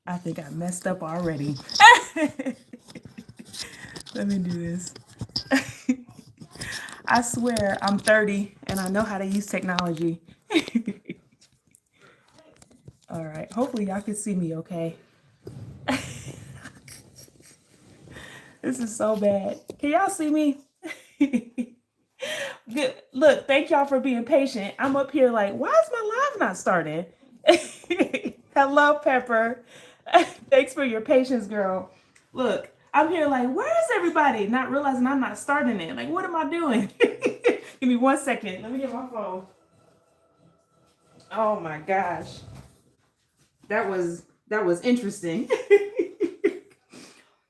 I think I messed up already. Let me do this. I swear I'm 30 and I know how to use technology. All right. Hopefully y'all can see me okay. This is so bad. Can y'all see me? Good. Look, thank y'all for being patient. I'm up here like, why is my live not starting? Hello, Pepper. Thanks for your patience, girl. Look, I'm here like, where is everybody? Not realizing I'm not starting it. Like, what am I doing? Give me 1 second. Let me get my phone. Oh my gosh. That was interesting.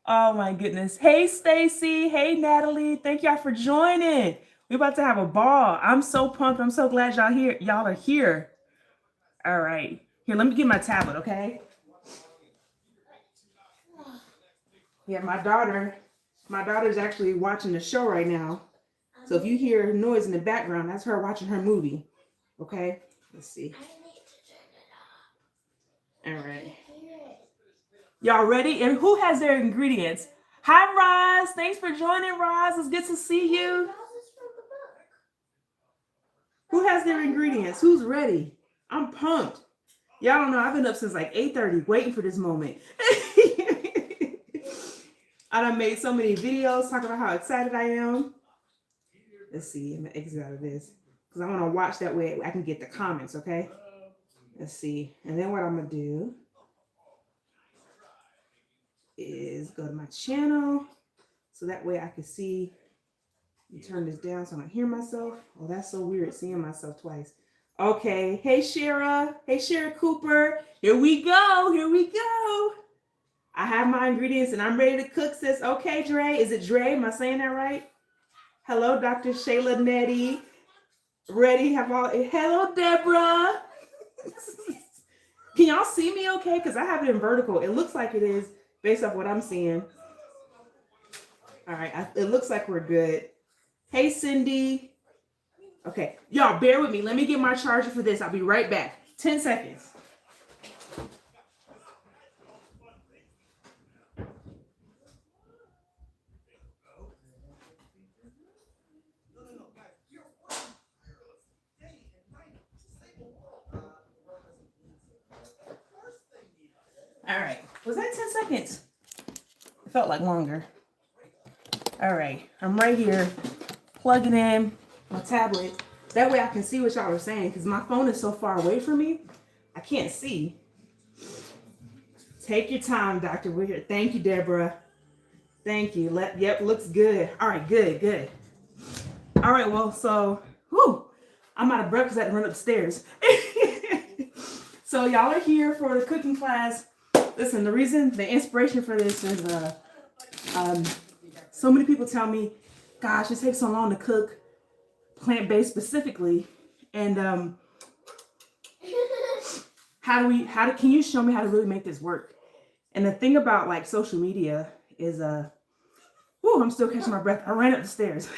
Oh my goodness. Hey Stacy. Hey Natalie. Thank y'all for joining. We're about to have a ball. I'm so pumped. I'm so glad y'all here. Y'all are here. All right. Here, let me get my tablet, okay? Yeah, my daughter's actually watching the show right now. So if you hear noise in the background, that's her watching her movie. Okay? Let's see. All right. Y'all ready? And who has their ingredients? Hi, Roz. Thanks for joining, Roz. It's good to see you. Who has their ingredients? Who's ready? I'm pumped. Y'all don't know. I've been up since like 8:30 waiting for this moment. I done made so many videos talking about how excited I am. Let's see. I'm going to exit out of this because I want to watch that way I can get the comments, okay? Let's see. And then what I'm going to do is go to my channel so that way I can see. Turn this down so I don't hear myself. Oh, that's so weird seeing myself twice. Okay. Hey, Shara. Hey, Shara Cooper. Here we go. Here we go. I have my ingredients and I'm ready to cook, sis. Okay, Dre. Is it Dre? Am I saying that right? Hello, Dr. Shayla Nettie. Ready? Have all. Hello, Deborah. Can y'all see me okay? Because I have it in vertical. It looks like it is based off what I'm seeing. All right. It looks like we're good. Hey, Cindy. Okay. Y'all, bear with me. Let me get my charger for this. I'll be right back. 10 seconds. All right. Was that 10 seconds? It felt like longer. All right. I'm right here plugging in my tablet. That way I can see what y'all are saying because my phone is so far away from me. I can't see. Take your time, Dr. Weir. Thank you, Deborah. Thank you. Yep, looks good. All right, good. All right, well, so, I'm out of breath because I had to run upstairs. So y'all are here for the cooking class. Listen, the inspiration for this is so many people tell me, gosh, it takes so long to cook plant-based specifically. And can you show me how to really make this work? And the thing about like social media is I'm still catching my breath. I ran up the stairs.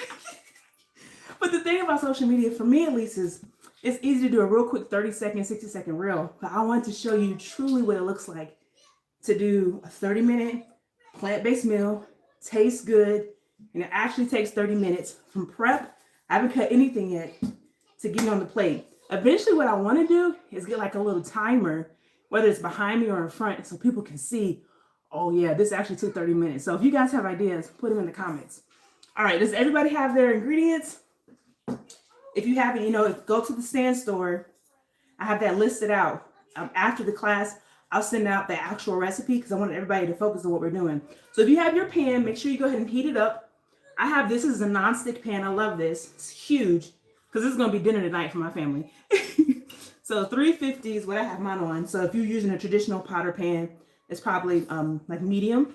But the thing about social media, for me at least, is it's easy to do a real quick 30-second, 60-second reel. But I want to show you truly what it looks like to do a 30-minute plant-based meal, tastes good, and it actually takes 30 minutes from prep. I haven't cut anything yet to getting on the plate. Eventually what I want to do is get like a little timer, whether it's behind me or in front, so people can see, oh yeah, this actually took 30 minutes. So if you guys have ideas, put them in the comments. All right, does everybody have their ingredients? If you haven't, go to the stand store. I have that listed out. After the class, I'll send out the actual recipe because I want everybody to focus on what we're doing. So if you have your pan, make sure you go ahead and heat it up. This is a non-stick pan. I love this. It's huge because this is going to be dinner tonight for my family. So 350 is what I have mine on. So if you're using a traditional pot or pan, it's probably like medium.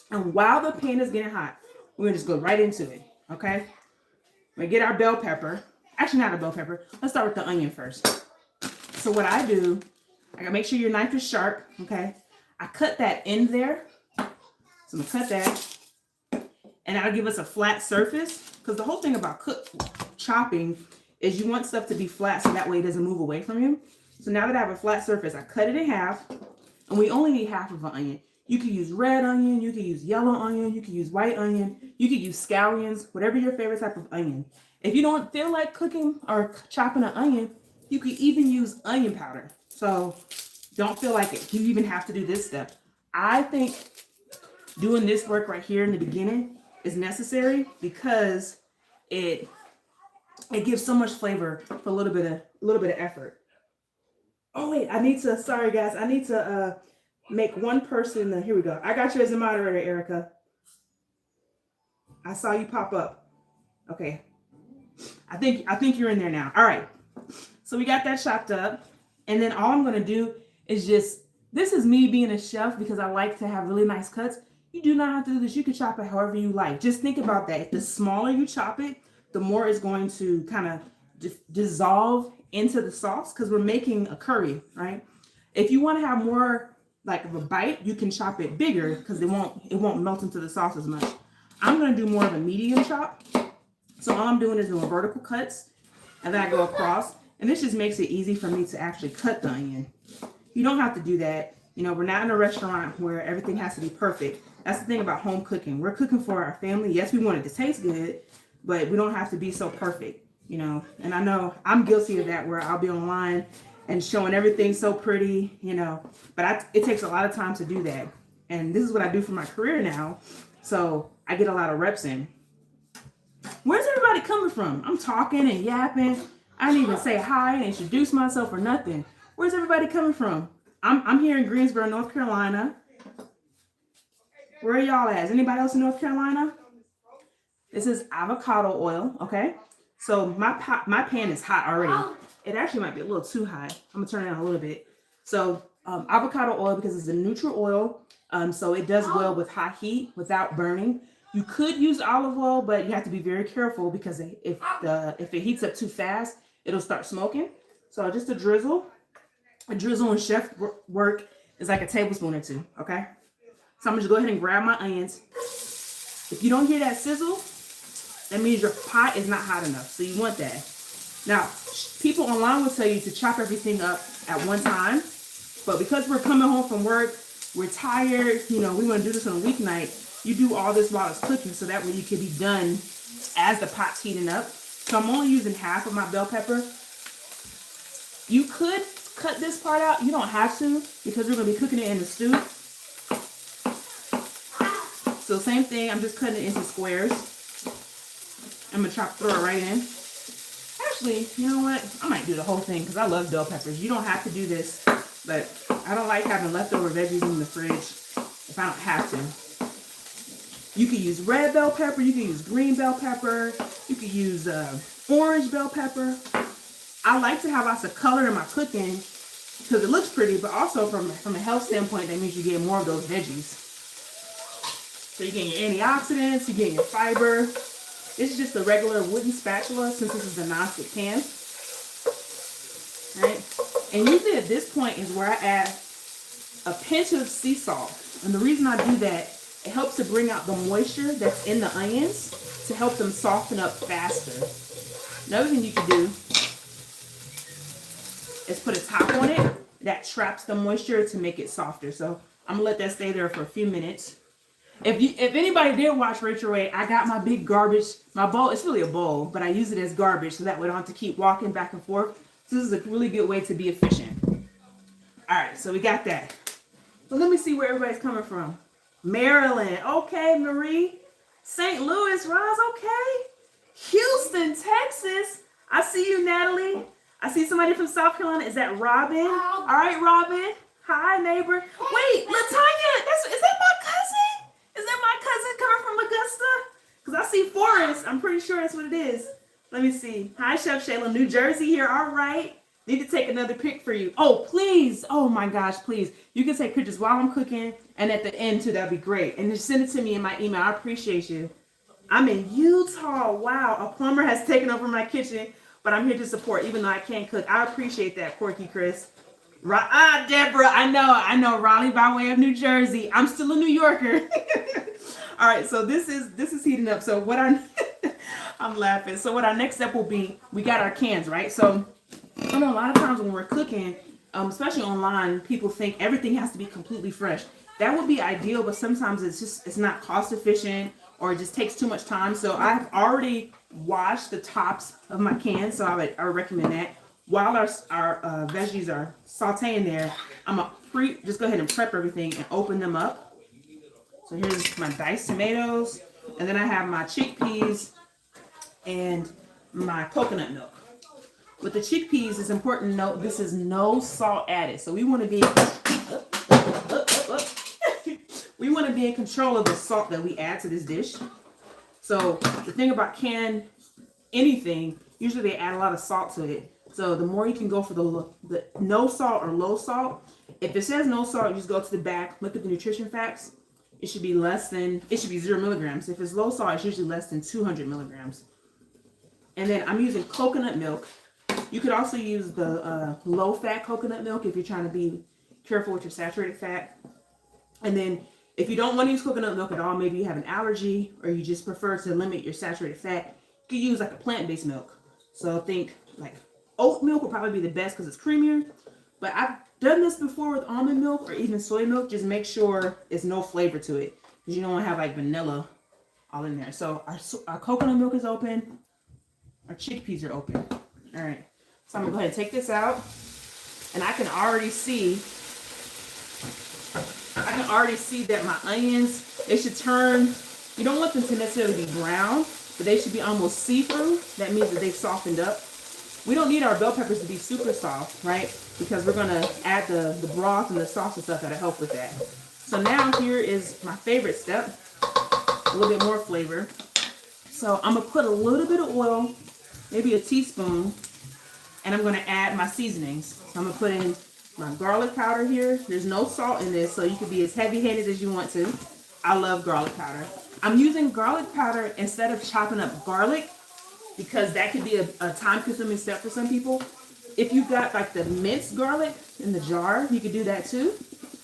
And while the pan is getting hot, we're going to just go right into it. Okay? We're going to get our bell pepper. Actually, not a bell pepper. Let's start with the onion first. So what I do, I gotta make sure your knife is sharp, okay? I cut that in there. So I'm gonna cut that. And that'll give us a flat surface. Because the whole thing about chopping is you want stuff to be flat so that way it doesn't move away from you. So now that I have a flat surface, I cut it in half. and we only need half of an onion. You can use red onion, you can use yellow onion, you can use white onion, you can use scallions, whatever your favorite type of onion. If you don't feel like cooking or chopping an onion, you could even use onion powder. So don't feel like it. You even have to do this step. I think doing this work right here in the beginning is necessary because it gives so much flavor for a little bit of effort. Oh wait, sorry guys, I need to make one person, here we go. I got you as a moderator, Erica. I saw you pop up. Okay. I think you're in there now. All right. So we got that chopped up. And then all I'm going to do is this is me being a chef because I like to have really nice cuts. You do not have to do this. You can chop it however you like. Just think about that. The smaller you chop it, the more it's going to kind of dissolve into the sauce because we're making a curry, right? If you want to have more like of a bite, you can chop it bigger because it won't melt into the sauce as much. I'm going to do more of a medium chop. So all I'm doing is doing vertical cuts and then I go across. And this just makes it easy for me to actually cut the onion. You don't have to do that. You know, we're not in a restaurant where everything has to be perfect. That's the thing about home cooking. We're cooking for our family. Yes, we want it to taste good, but we don't have to be so perfect, you know. And I know I'm guilty of that where I'll be online and showing everything so pretty, you know. But it takes a lot of time to do that. And this is what I do for my career now. So I get a lot of reps in. Where's everybody coming from? I'm talking and yapping. I didn't even say hi and introduce myself or nothing. Where's everybody coming from? I'm here in Greensboro, North Carolina. Where are y'all at? Is anybody else in North Carolina? This is avocado oil, okay? So my pan is hot already. It actually might be a little too high. I'm gonna turn it on a little bit. So avocado oil, because it's a neutral oil, so it does well with hot heat without burning. You could use olive oil, but you have to be very careful because if it heats up too fast, it'll start smoking. So just a drizzle in chef work is like a tablespoon or two, okay? So I'm gonna just go ahead and grab my onions. If you don't hear that sizzle, that means your pot is not hot enough. So you want that. Now, people online will tell you to chop everything up at one time, but because we're coming home from work, we're tired, you know, we wanna do this on a weeknight. You do all this while it's cooking so that way you can be done as the pot's heating up. So I'm only using half of my bell pepper. You could cut this part out. You don't have to because we're going to be cooking it in the stew. So same thing. I'm just cutting it into squares. I'm going to throw it right in. Actually, you know what? I might do the whole thing because I love bell peppers. You don't have to do this, but I don't like having leftover veggies in the fridge if I don't have to. You can use red bell pepper, you can use green bell pepper, you can use orange bell pepper. I like to have lots of color in my cooking because it looks pretty, but also from a health standpoint, that means you get more of those veggies. So you get your antioxidants, you get your fiber. This is just a regular wooden spatula since this is a nonstick pan. Right? And usually at this point is where I add a pinch of sea salt. And the reason I do that, it helps to bring out the moisture that's in the onions to help them soften up faster. Another thing you can do is put a top on it that traps the moisture to make it softer. So I'm gonna let that stay there for a few minutes. If anybody did watch Rachel Ray, I got my big garbage, my bowl. It's really a bowl, but I use it as garbage so that way I don't have to keep walking back and forth. So this is a really good way to be efficient. All right, so we got that. So let me see where everybody's coming from. Maryland, okay, Marie. St. Louis, Roz, okay. Houston, Texas. I see you, Natalie. I see somebody from South Carolina. Is that Robin? All right, Robin. Hi, neighbor. Wait, Latanya, is that my cousin? Is that my cousin coming from Augusta? Because I see Forrest. I'm pretty sure that's what it is. Let me see. Hi, Chef Shayla. New Jersey here. All right. Need to take another pic for you. Oh, please. Oh, my gosh, please. You can take pictures while I'm cooking and at the end, too. That'd be great. And just send it to me in my email. I appreciate you. I'm in Utah. Wow. A plumber has taken over my kitchen, but I'm here to support, even though I can't cook. I appreciate that, Porky Chris. Deborah, I know Raleigh by way of New Jersey. I'm still a New Yorker. All right, so this is heating up. So what I'm laughing. So what our next step will be, we got our cans, right? So I know a lot of times when we're cooking, especially online, people think everything has to be completely fresh. That would be ideal, but sometimes it's not cost efficient, or it just takes too much time. So I've already washed the tops of my cans, so I would recommend that. While our veggies are sauteing there, I'm gonna just go ahead and prep everything and open them up. So here's my diced tomatoes, and then I have my chickpeas and my coconut milk. With the chickpeas, it's important to note this is no salt added. So we want to be in control of the salt that we add to this dish. So the thing about canned anything, usually they add a lot of salt to it. So the more you can go for the no salt or low salt. If it says no salt, you just go to the back, look at the nutrition facts. It should be 0 milligrams. If it's low salt, it's usually less than 200 milligrams. And then I'm using coconut milk. You could also use the low-fat coconut milk if you're trying to be careful with your saturated fat. And then if you don't want to use coconut milk at all, maybe you have an allergy or you just prefer to limit your saturated fat, you could use like a plant-based milk. So think like oat milk would probably be the best because it's creamier. But I've done this before with almond milk or even soy milk. Just make sure there's no flavor to it because you don't want to have like vanilla all in there. So our coconut milk is open. Our chickpeas are open. All right. So I'm going to go ahead and take this out. And I can already see that my onions, they should turn, you don't want them to necessarily be brown, but they should be almost see-through. That means that they've softened up. We don't need our bell peppers to be super soft, right? Because we're going to add the broth and the sauce and stuff that'll help with that. So now here is my favorite step, a little bit more flavor. So I'm going to put a little bit of oil, maybe a teaspoon, and I'm going to add my seasonings. So I'm going to put in my garlic powder here. There's no salt in this, so you can be as heavy-handed as you want to. I love garlic powder. I'm using garlic powder instead of chopping up garlic because that could be a time-consuming step for some people. If you've got like the minced garlic in the jar, you could do that too.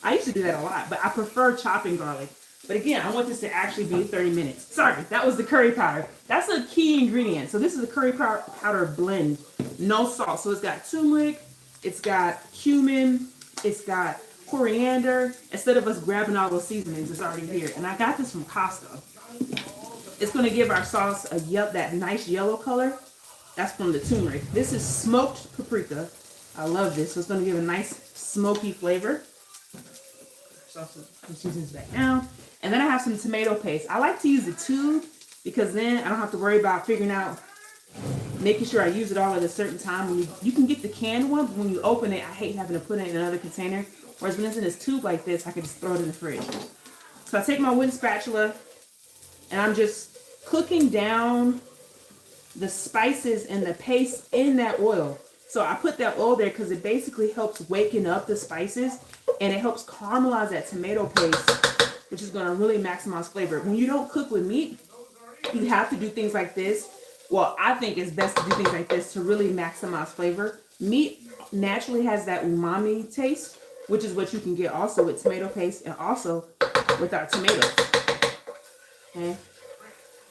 I used to do that a lot, but I prefer chopping garlic. But again, I want this to actually be 30 minutes. Sorry, that was the curry powder. That's a key ingredient. So this is a curry powder blend, no salt. So it's got turmeric, it's got cumin, it's got coriander. Instead of us grabbing all those seasonings, it's already here. And I got this from Costco. It's going to give our sauce that nice yellow color. That's from the turmeric. This is smoked paprika. I love this. So it's going to give a nice smoky flavor. Sauce seasons back down. And then I have some tomato paste. I like to use the tube because then I don't have to worry about making sure I use it all at a certain time. You can get the canned one, but when you open it, I hate having to put it in another container. Whereas when it's in this tube like this, I can just throw it in the fridge. So I take my wooden spatula and I'm just cooking down the spices and the paste in that oil. So I put that oil there because it basically helps waken up the spices and it helps caramelize that tomato paste, which is going to really maximize flavor. When you don't cook with meat, you have to do things like this. Well, I think it's best to do things like this to really maximize flavor. Meat naturally has that umami taste, which is what you can get also with tomato paste and also with our tomatoes. Okay.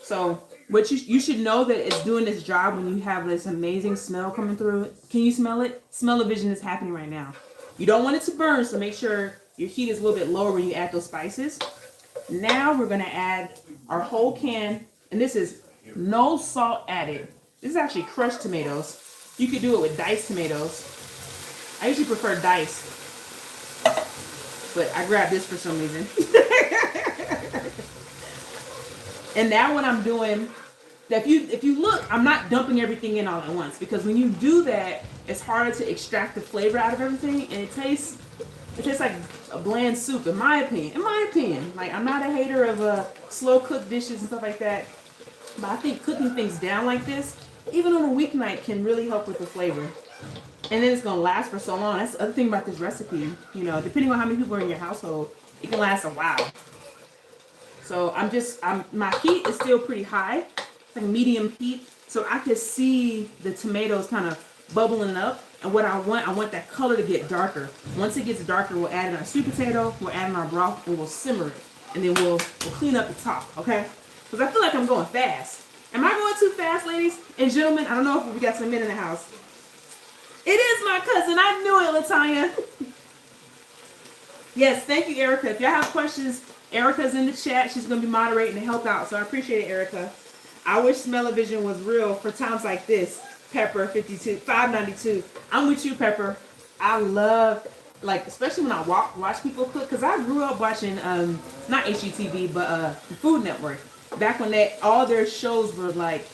So what you should know that it's doing this job when you have this amazing smell coming through it. Can you smell it? Smell-o-vision is happening right now. You don't want it to burn, so make sure your heat is a little bit lower when you add those spices. Now we're going to add our whole can, and this is no salt added. This is actually crushed tomatoes. You could do it with diced tomatoes. I usually prefer diced, but I grabbed this for some reason. And now what I'm doing, if you look, I'm not dumping everything in all at once because when you do that, it's harder to extract the flavor out of everything, and it tastes like a bland soup, in my opinion. Like, I'm not a hater of slow cooked dishes and stuff like that, but I think cooking things down like this, even on a weeknight, can really help with the flavor. And then it's gonna last for so long. That's the other thing about this recipe. You know, depending on how many people are in your household, it can last a while. So my heat is still pretty high, it's like medium heat, so I can see the tomatoes kind of bubbling up. And what I want that color to get darker. Once it gets darker, we'll add in our sweet potato, we'll add in our broth, and we'll simmer it. And then we'll clean up the top, okay? Because I feel like I'm going fast. Am I going too fast, ladies and gentlemen? I don't know if we got some men in the house. It is my cousin. I knew it, Latanya. Yes, thank you, Erica. If y'all have questions, Erica's in the chat. She's going to be moderating to help out. So I appreciate it, Erica. I wish smell-o-vision was real for times like this. Pepper 592. I'm with you, Pepper. I love, like, especially when I watch people cook, because I grew up watching not HGTV, but Food Network. Back when all their shows were like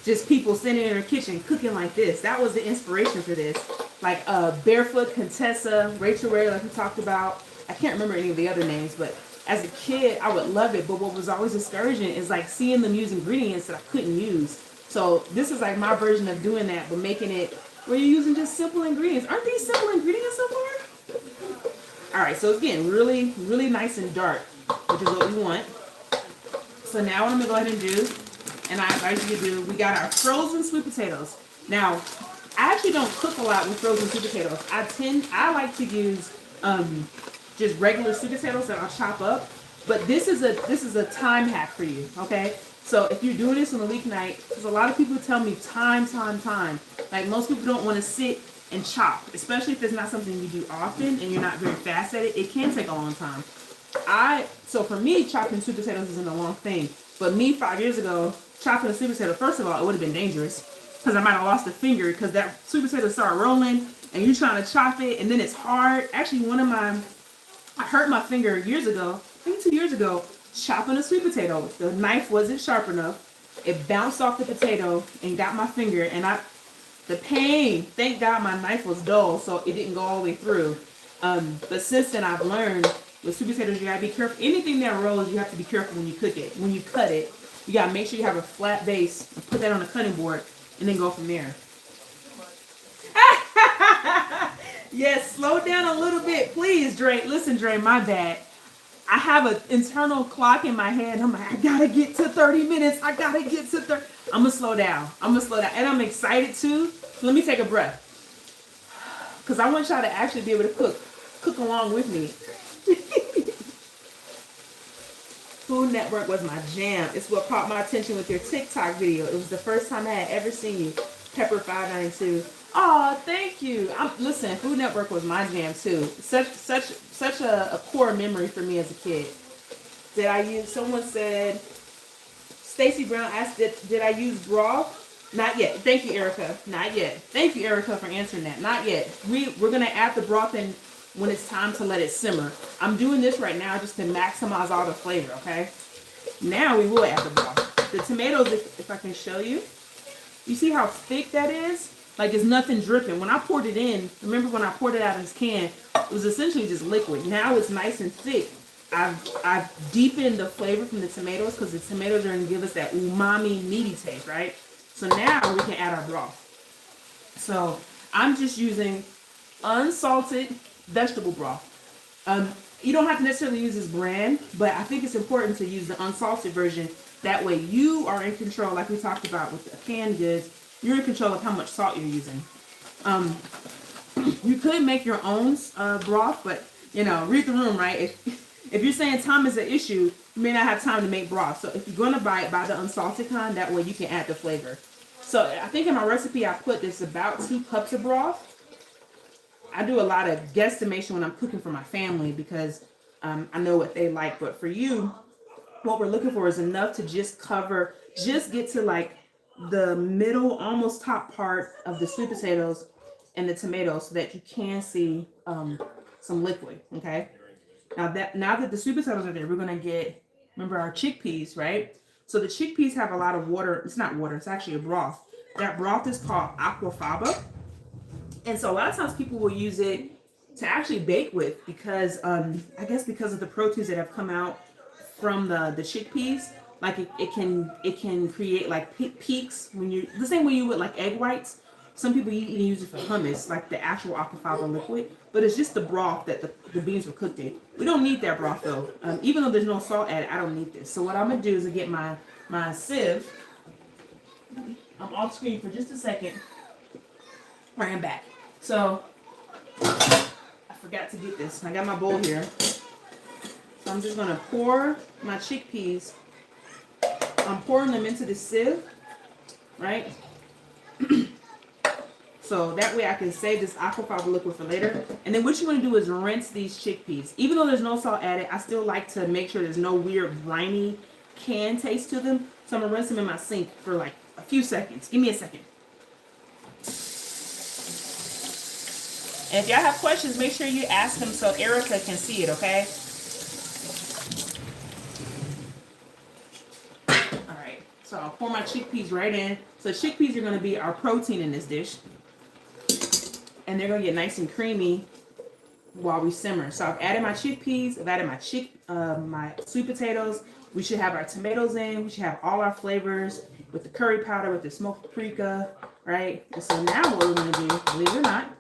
just people sitting in their kitchen cooking like this. That was the inspiration for this. Like Barefoot Contessa, Rachel Ray, like we talked about. I can't remember any of the other names, but as a kid, I would love it. But what was always discouraging is like seeing them use ingredients that I couldn't use. So this is like my version of doing that, but making it where you're using just simple ingredients. Aren't these simple ingredients so far? All right, so again, really, really nice and dark, which is what we want. So now what I'm gonna go ahead and do, and I advise you to do, we got our frozen sweet potatoes. Now, I actually don't cook a lot with frozen sweet potatoes. I like to use just regular sweet potatoes that I'll chop up. But this is a time hack for you, okay? So if you're doing this on a weeknight, because a lot of people tell me time. Like most people don't want to sit and chop, especially if it's not something you do often and you're not very fast at it. It can take a long time. So for me, chopping sweet potatoes isn't a long thing. But me 5 years ago, chopping a sweet potato, first of all, it would have been dangerous because I might have lost a finger because that sweet potato started rolling and you're trying to chop it and then it's hard. Actually, I hurt my finger years ago, I think 2 years ago, chopping a sweet potato. The knife wasn't sharp enough. It bounced off the potato and got my finger, and the pain, thank God my knife was dull, so it didn't go all the way through. But since then I've learned with sweet potatoes, you gotta be careful. Anything that rolls, you have to be careful when you cook it. When you cut it, you gotta make sure you have a flat base and put that on the cutting board and then go from there. Yes, slow down a little bit, please, Dre. Listen, Dre, my bad. I have an internal clock in my head. I'm like, I gotta get to 30 minutes. I gotta get to 30. I'm gonna slow down. And I'm excited too. So let me take a breath. Because I want y'all to actually be able to cook along with me. Food Network was my jam. It's what caught my attention with your TikTok video. It was the first time I had ever seen you. Pepper 592. Oh, thank you. Listen, Food Network was my jam too. Such a core memory for me as a kid. Someone said, Stacy Brown asked, did I use broth? Not yet. Thank you, Erica. Not yet. Thank you, Erica, for answering that. Not yet. We're going to add the broth in when it's time to let it simmer. I'm doing this right now just to maximize all the flavor, okay? Now we will add the broth. The tomatoes, if I can show you. You see how thick that is? Like there's nothing dripping. When I poured it in, remember when I poured it out of this can, it was essentially just liquid. Now it's nice and thick. I've deepened the flavor from the tomatoes because the tomatoes are going to give us that umami, meaty taste, right? So now we can add our broth. So I'm just using unsalted vegetable broth. You don't have to necessarily use this brand, but I think it's important to use the unsalted version. That way you are in control, like we talked about with the canned goods. You're in control of how much salt you're using. You could make your own broth, but you know, read the room, right? If you're saying time is an issue, you may not have time to make broth. So if you're going to buy it, buy the unsalted kind. That way you can add the flavor. So I think in my recipe I put this about 2 cups of broth. I do a lot of guesstimation when I'm cooking for my family because I know what they like. But for you, what we're looking for is enough to just get to like the middle, almost top part of the sweet potatoes and the tomatoes so that you can see some liquid, okay? Now that the sweet potatoes are there, we're going to remember our chickpeas, right? So the chickpeas have a lot of water. It's not water, it's actually a broth. That broth is called aquafaba. And so a lot of times people will use it to actually bake with because, I guess because of the proteins that have come out from the chickpeas. Like it can create like peaks when the same way you would like egg whites. Some people even use it for hummus, like the actual aquafaba liquid, but it's just the broth that the beans were cooked in. We don't need that broth though. Even though there's no salt added, I don't need this. So what I'm gonna do is get my sieve. I'm off screen for just a second. Right, I'm back. So I forgot to get this. I got my bowl here. So I'm just gonna pour my chickpeas. I'm pouring them into the sieve, right? So that way I can save this aquafiber liquid for later. And then what you want to do is rinse these chickpeas. Even though there's no salt added, I still like to make sure there's no weird briny can taste to them. So I'm going to rinse them in my sink for like a few seconds. Give me a second. And if y'all have questions, make sure you ask them so Erica can see it, okay? All right, so I'll pour my chickpeas right in. So chickpeas are going to be our protein in this dish. And they're going to get nice and creamy while we simmer. So I've added my chickpeas, I've added my sweet potatoes. We should have our tomatoes in. We should have all our flavors with the curry powder, with the smoked paprika, right? And so now what we're going to do, believe it or not,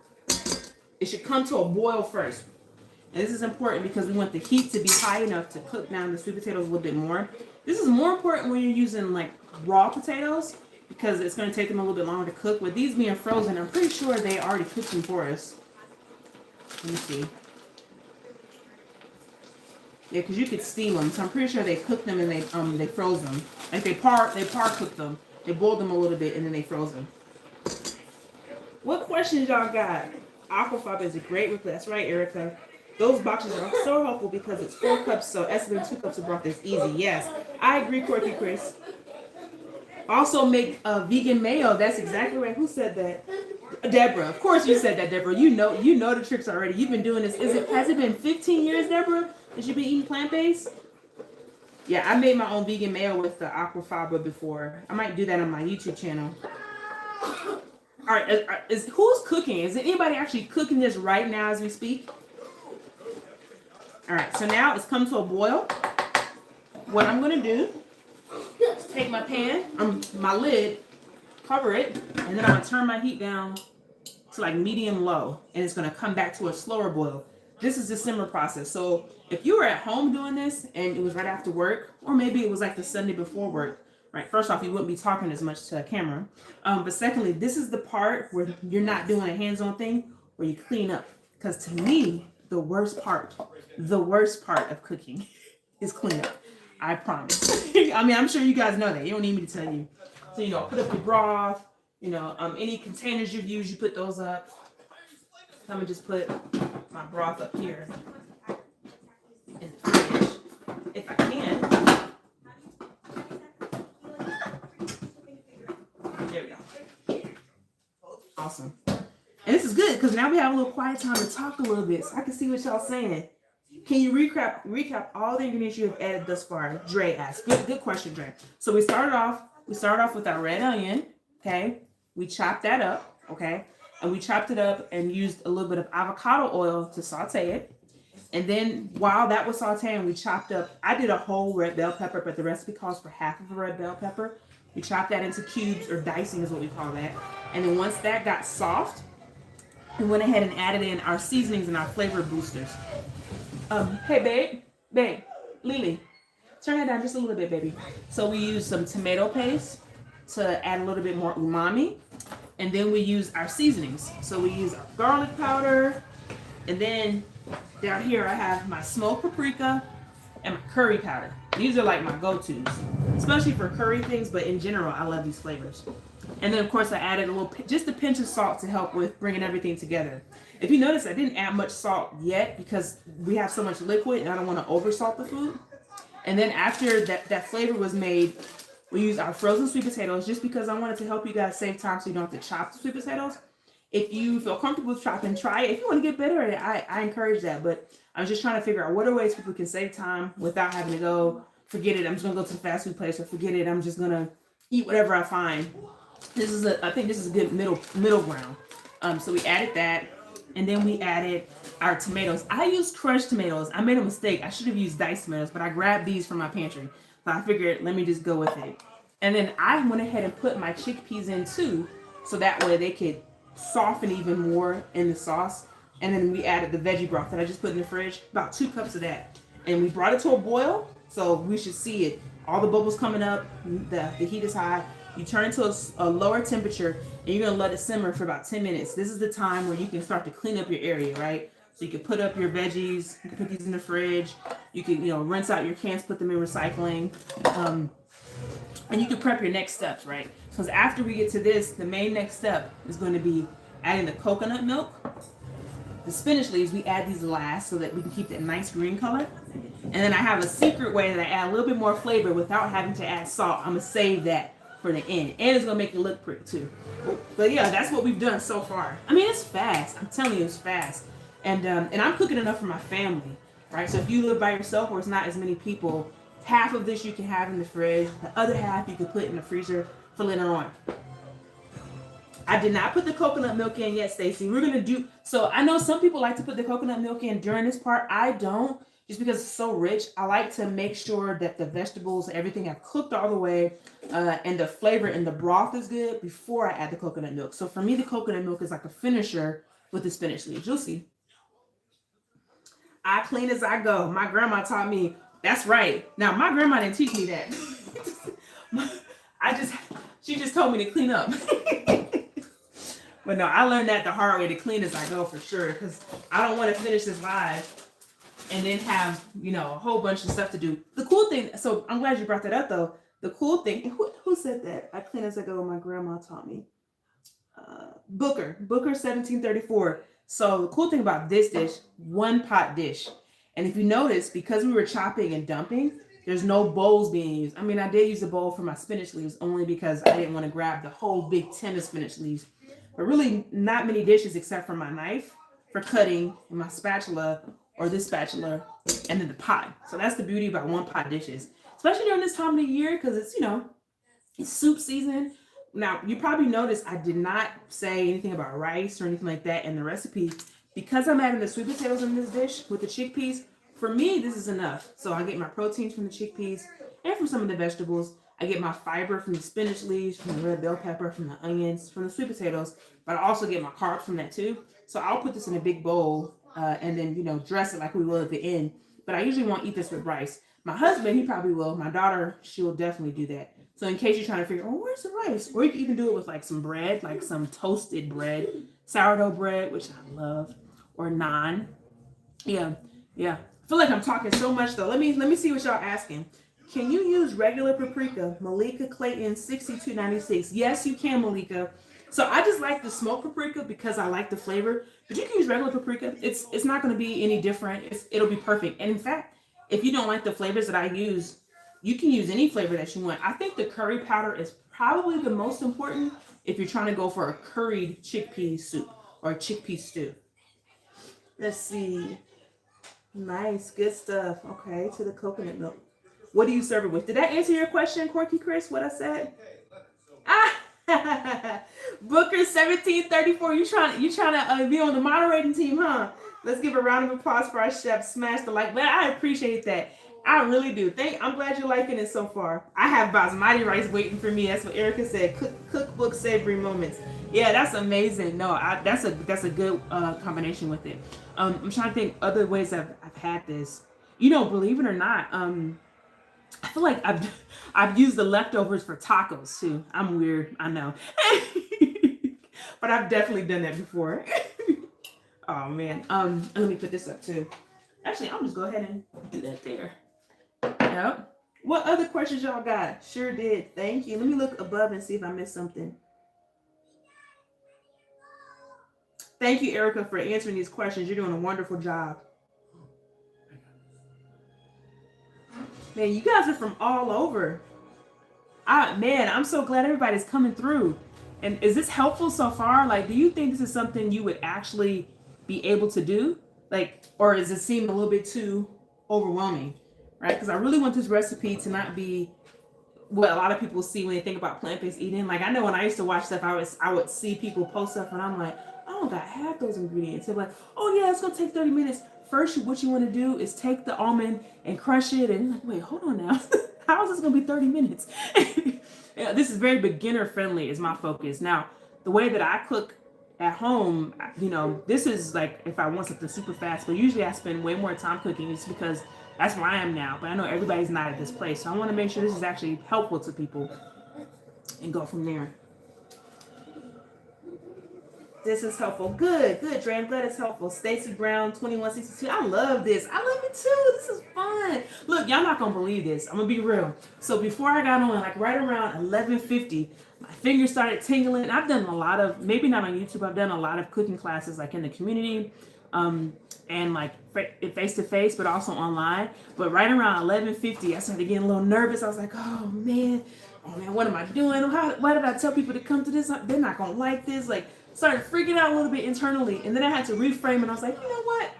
it should come to a boil first. And this is important because we want the heat to be high enough to cook down the sweet potatoes a little bit more. This is more important when you're using like raw potatoes because it's going to take them a little bit longer to cook. With these being frozen, I'm pretty sure they already cooked them for us. Let me see. Yeah, because you could steam them. So I'm pretty sure they cooked them and they froze them. Like they par cooked them. They boiled them a little bit and then they froze them. What questions y'all got? Aquafiber is great with that's right, Erica. Those boxes are so helpful because it's 4 cups, so estimating 2 cups of broth is easy. Yes, I agree, Corky Chris. Also make a vegan mayo. That's exactly right. Who said that? Deborah. Of course you said that, Deborah. You know the tricks already. You've been doing this. Has it been 15 years, Deborah, that you've been eating plant-based? Yeah, I made my own vegan mayo with the aquafiber before. I might do that on my YouTube channel. All right, who's cooking? Is anybody actually cooking this right now as we speak? All right, so now it's come to a boil. What I'm gonna do is take my pan, my lid, cover it, and then I'm gonna turn my heat down to like medium low, and it's gonna come back to a slower boil. This is the simmer process. So if you were at home doing this and it was right after work, or maybe it was like the Sunday before work, right? First off, you wouldn't be talking as much to a camera. But secondly, this is the part where you're not doing a hands-on thing where you clean up. Because to me, the worst part of cooking is cleanup. I promise. I mean, I'm sure you guys know that. You don't need me to tell you. So, put up your broth, any containers you've used, you put those up. I'm going to just put my broth up here in the fridge, if I can. There we go. Awesome. And this is good because now we have a little quiet time to talk a little bit so I can see what y'all saying. Can you recap all the ingredients you have added thus far? Dre asked. Good question, Dre. So we started off with our red onion, okay? We chopped that up, okay? And we chopped it up and used a little bit of avocado oil to saute it. And then while that was sauteing, we chopped up, I did a whole red bell pepper, but the recipe calls for half of a red bell pepper. We chopped that into cubes, or dicing is what we call that. And then once that got soft, we went ahead and added in our seasonings and our flavor boosters. Hey, babe, Lily, turn that down just a little bit, baby. So we used some tomato paste to add a little bit more umami. And then we use our seasonings. So we use our garlic powder. And then down here I have my smoked paprika and my curry powder. These are like my go-tos, especially for curry things, but in general, I love these flavors. And then of course I added just a pinch of salt to help with bringing everything together. If you notice, I didn't add much salt yet because we have so much liquid and I don't want to over salt the food. And then after that flavor was made, we used our frozen sweet potatoes just because I wanted to help you guys save time so you don't have to chop the sweet potatoes. If you feel comfortable with chopping, try it. If you want to get better at it, I encourage that. But I was just trying to figure out what are ways people can save time without having to go, forget it, I'm just going to go to the fast food place, or forget it, I'm just going to eat whatever I find. I think this is a good middle ground. So we added that, and then we added our tomatoes. I used crushed tomatoes. I made a mistake. I should have used diced tomatoes, but I grabbed these from my pantry. So I figured, let me just go with it. And then I went ahead and put my chickpeas in too, so that way they could soften even more in the sauce. And then we added the veggie broth that I just put in the fridge, about 2 cups of that. And we brought it to a boil, so we should see it. All the bubbles coming up, the heat is high. You turn it to a lower temperature, and you're gonna let it simmer for about 10 minutes. This is the time where you can start to clean up your area, right? So you can put up your veggies, you can put these in the fridge, you can, rinse out your cans, put them in recycling, and you can prep your next steps, right? Because after we get to this, the main next step is going to be adding the coconut milk. The spinach leaves, we add these last so that we can keep that nice green color. And then I have a secret way that I add a little bit more flavor without having to add salt. I'm gonna save that for the end, and it's gonna make it look pretty too. But yeah, that's what we've done so far. I mean, it's fast. I'm telling you, it's fast. And I'm cooking enough for my family, right? So if you live by yourself or it's not as many people, half of this you can have in the fridge. The other half you can put in the freezer for later on. I did not put the coconut milk in yet, Stacy. We're gonna do, so I know some people like to put the coconut milk in during this part. I don't, just because it's so rich. I like to make sure that the vegetables, everything have cooked all the way, and the flavor in the broth is good before I add the coconut milk. So for me, the coconut milk is like a finisher with the spinach leaves. You'll see. I clean as I go. My grandma taught me, that's right. Now, my grandma didn't teach me that. She just told me to clean up. But no, I learned that the hard way, to clean as I go for sure, because I don't want to finish this live and then have, you know, a whole bunch of stuff to do. The cool thing, so I'm glad you brought that up though. The cool thing, who said that? I clean as I go, my grandma taught me. Booker 1734. So the cool thing about this dish, one pot dish. And if you notice, because we were chopping and dumping, there's no bowls being used. I mean, I did use a bowl for my spinach leaves only because I didn't want to grab the whole big tin of spinach leaves. But really not many dishes except for my knife for cutting, and my spatula or this spatula, and then the pot. So that's the beauty about one pot dishes, especially during this time of the year, because it's, you know, it's soup season. Now, you probably noticed I did not say anything about rice or anything like that in the recipe because I'm adding the sweet potatoes in this dish with the chickpeas. For me, this is enough. So I get my proteins from the chickpeas and from some of the vegetables. I get my fiber from the spinach leaves, from the red bell pepper, from the onions, from the sweet potatoes, but I also get my carbs from that too. So I'll put this in a big bowl and then, you know, dress it like we will at the end. But I usually won't eat this with rice. My husband, he probably will. My daughter, she will definitely do that. So in case you're trying to figure, oh, where's the rice? Or you can even do it with like some bread, like some toasted bread, sourdough bread, which I love, or naan. Yeah. I feel like I'm talking so much though. Let me see what y'all asking. Can you use regular paprika? Malika Clayton 6296. Yes, you can, Malika. So I just like the smoked paprika because I like the flavor. But you can use regular paprika. It's not going to be any different. It'll be perfect. And in fact, if you don't like the flavors that I use, you can use any flavor that you want. I think the curry powder is probably the most important if you're trying to go for a curried chickpea soup or a chickpea stew. Let's see. Nice, good stuff. Okay, to the coconut milk. What do you serve it with? Did that answer your question, Corky Chris? What I said? Booker 1734. You trying to be on the moderating team, huh? Let's give a round of applause for our chef. Smash the like button. I appreciate that. I really do. I'm glad you're liking it so far. I have basmati rice waiting for me. That's what Erica said. Cookbook savory moments. Yeah, that's amazing. No, that's a good combination with it. I'm trying to think other ways I've had this. You know, believe it or not, I feel like I've used the leftovers for tacos too. I'm weird, I know. But I've definitely done that before. Oh man. Let me put this up too. Actually, I'll just go ahead and do that there. Yep. What other questions y'all got? Sure did. Thank you. Let me look above and see if I missed something. Thank you, Erica, for answering these questions. You're doing a wonderful job. Man, you guys are from all over. Man, I'm so glad everybody's coming through. And is this helpful so far? Like, do you think this is something you would actually be able to do? Like, or does it seem a little bit too overwhelming, right? Because I really want this recipe to not be what a lot of people see when they think about plant-based eating. Like, I know when I used to watch stuff, I would see people post stuff and I'm like, I don't got half those ingredients. They're like, oh yeah, it's gonna take 30 minutes. First, what you want to do is take the almond and crush it. And like, wait, hold on now. How is this going to be 30 minutes? Yeah, this is very beginner friendly is my focus. Now, the way that I cook at home, you know, this is like if I want something super fast, but usually I spend way more time cooking just because that's where I am now. But I know everybody's not at this place. So I want to make sure this is actually helpful to people and go from there. This is helpful. Good, Dre. I'm glad it's helpful. Stacy Brown, 2162. I love this. I love it too. This is fun. Look, y'all not gonna believe this. I'm gonna be real. So before I got on, like right around 11:50, my fingers started tingling. I've done a lot of, maybe not on YouTube, I've done a lot of cooking classes like in the community, and like face to face, but also online. But right around 11:50, I started getting a little nervous. I was like, oh man, what am I doing? Why did I tell people to come to this? They're not gonna like this. Like, started freaking out a little bit internally, and then I had to reframe, and I was like, you know what?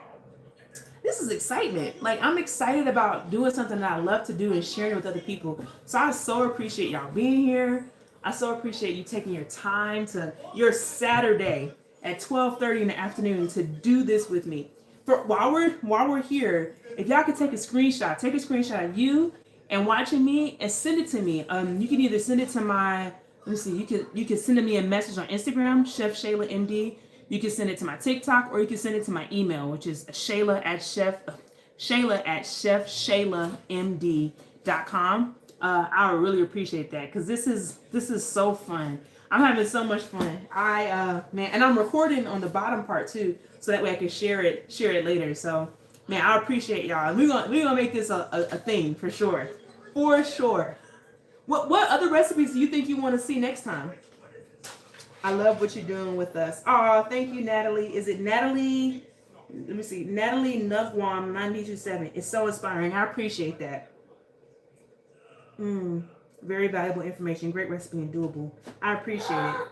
This is excitement. Like, I'm excited about doing something that I love to do and sharing it with other people. So I so appreciate y'all being here. I so appreciate you taking your time to your Saturday at 12:30 in the afternoon to do this with me. While we're here, if y'all could take a screenshot of you and watching me and send it to me. You can either send it to my, let me see, you can send me a message on Instagram, Chef Shayla MD. You can send it to my TikTok, or you can send it to my email, which is Shayla at chefshaylamd.com. I would really appreciate that, because this is so fun. I'm having so much fun. Man, and I'm recording on the bottom part too, so that way I can share it later. So, man, I appreciate y'all. We're gonna make this a thing for sure, for sure. What other recipes do you think you want to see next time? I love what you're doing with us. Oh, thank you, Natalie. Is it Natalie? Let me see. Natalie Nuvwam 927. It's so inspiring. I appreciate that. Very valuable information. Great recipe and doable. I appreciate it.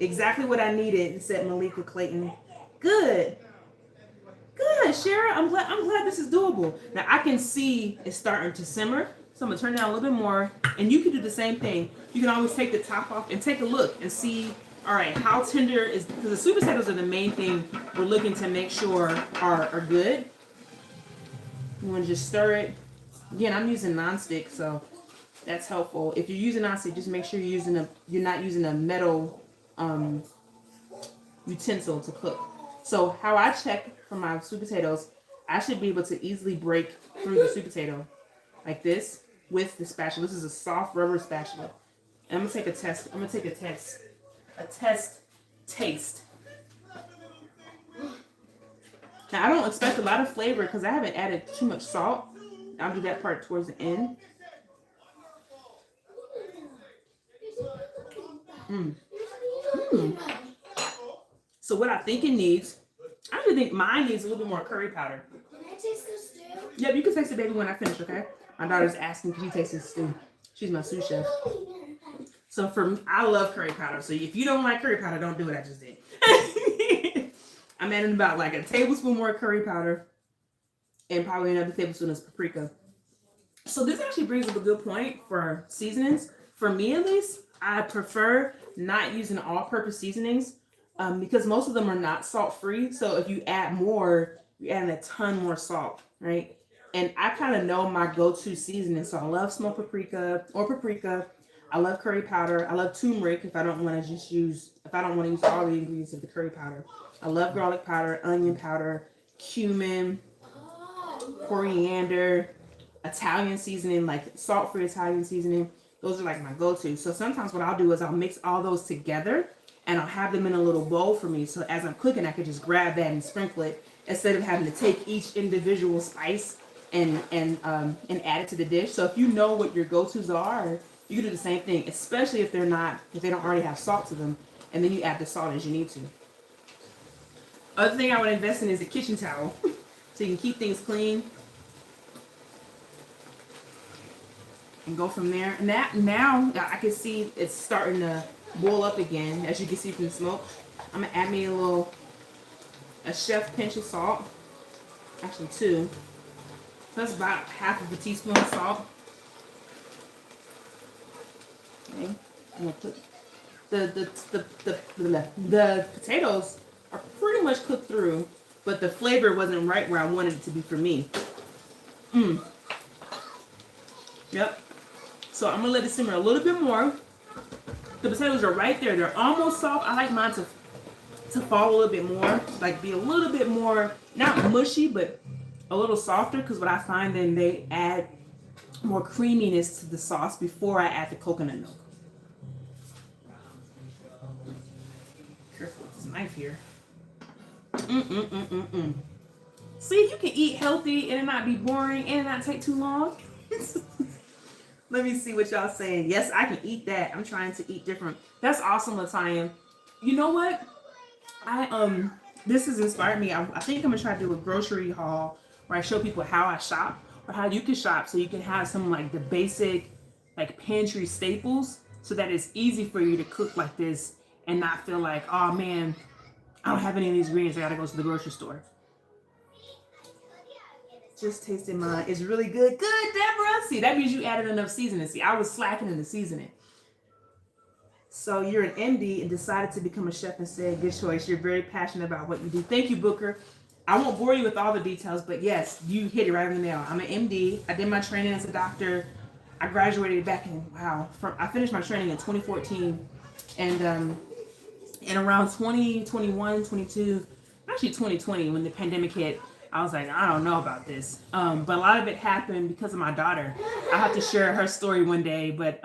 Exactly what I needed, said Malika Clayton. Good. Good, Shara. I'm glad this is doable. Now I can see it's starting to simmer. So I'm gonna turn it down a little bit more, and you can do the same thing. You can always take the top off and take a look and see, all right, how tender is, because the sweet potatoes are the main thing we're looking to make sure are good. You want to just stir it. Again, I'm using nonstick, so that's helpful. If you're using nonstick, just make sure you're not using a metal utensil to cook. So how I check for my sweet potatoes, I should be able to easily break through the sweet potato like this with the spatula. This is a soft rubber spatula. And I'm gonna take a test. A test taste. Now I don't expect a lot of flavor because I haven't added too much salt. I'll do that part towards the end. So what I think it needs, I actually think mine needs a little bit more curry powder. Can I taste the stew? Yep, you can taste it, baby, when I finish, okay? My daughter's asking, can you taste this stew? She's my sous chef. So I love curry powder. So if you don't like curry powder, don't do what I just did. I'm adding about like a tablespoon more curry powder and probably another tablespoon of paprika. So this actually brings up a good point for seasonings. For me, at least, I prefer not using all-purpose seasonings because most of them are not salt-free. So if you add more, you're adding a ton more salt, right? And I kind of know my go-to seasoning. So I love smoked paprika or paprika. I love curry powder. I love turmeric if I don't want to use all the ingredients of the curry powder. I love garlic powder, onion powder, cumin, coriander, Italian seasoning, like salt-free Italian seasoning. Those are like my go-to. So sometimes what I'll do is I'll mix all those together and I'll have them in a little bowl for me. So as I'm cooking, I can just grab that and sprinkle it instead of having to take each individual spice and add it to the dish. So if you know what your go-tos are, you can do the same thing, especially if they don't already have salt to them, and then you add the salt as you need to. Other thing I would invest in is a kitchen towel, so you can keep things clean. And go from there. And now I can see it's starting to boil up again, as you can see from the smoke. I'm gonna add me a chef pinch of salt, actually 2. So that's about half of a teaspoon of salt. Okay, I'm gonna put the potatoes are pretty much cooked through, but the flavor wasn't right where I wanted it to be for me. Yep. So I'm gonna let it simmer a little bit more. The potatoes are right there. They're almost soft. I like mine to fall a little bit more, like be a little bit more, not mushy, but a little softer, because what I find then they add more creaminess to the sauce before I add the coconut milk. Careful with this knife here. See, you can eat healthy and it not be boring and it not take too long. Let me see what y'all saying. Yes, I can eat that. I'm trying to eat different. That's awesome, Latanya. You know what? This has inspired me. I think I'm gonna try to do a grocery haul where I show people how I shop or how you can shop so you can have some like the basic like pantry staples so that it's easy for you to cook like this and not feel like, oh man, I don't have any of these ingredients. I gotta go to the grocery store. Just tasting mine. It's really good. Good, Deborah. See, that means you added enough seasoning. See, I was slacking in the seasoning. So you're an MD and decided to become a chef instead. Good choice. You're very passionate about what you do. Thank you, Booker. I won't bore you with all the details, but yes, you hit it right on the nail. I'm an MD. I did my training as a doctor. I graduated back in, I finished my training in 2014. And in around 2021, 22, actually 2020, when the pandemic hit, I was like, I don't know about this. But a lot of it happened because of my daughter. I have to share her story one day, but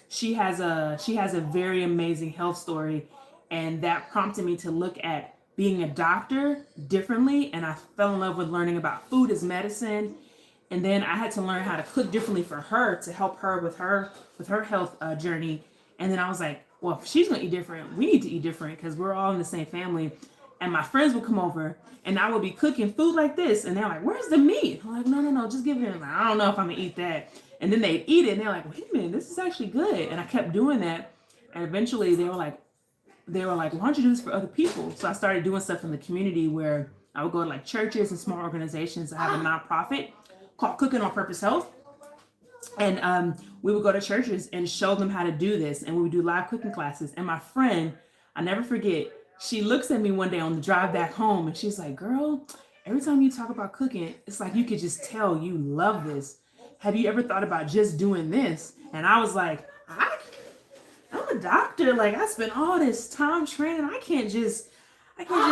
she has a very amazing health story, and that prompted me to look at being a doctor differently. And I fell in love with learning about food as medicine. And then I had to learn how to cook differently for her to help her with her health journey. And then I was like, well, if she's gonna eat different, we need to eat different because we're all in the same family. And my friends would come over and I would be cooking food like this. And they're like, where's the meat? I'm like, no, just give it. Like, I don't know if I'm gonna eat that. And then they'd eat it and they're like, wait a minute, this is actually good. And I kept doing that. And eventually they were like, why don't you do this for other people? So I started doing stuff in the community where I would go to like churches and small organizations. I have a nonprofit called Cooking on Purpose Health. And we would go to churches and show them how to do this. And we would do live cooking classes. And my friend, I never forget, she looks at me one day on the drive back home and she's like, girl, every time you talk about cooking, it's like you could just tell you love this. Have you ever thought about just doing this? And I was like, I'm a doctor. Like I spent all this time training. I can't just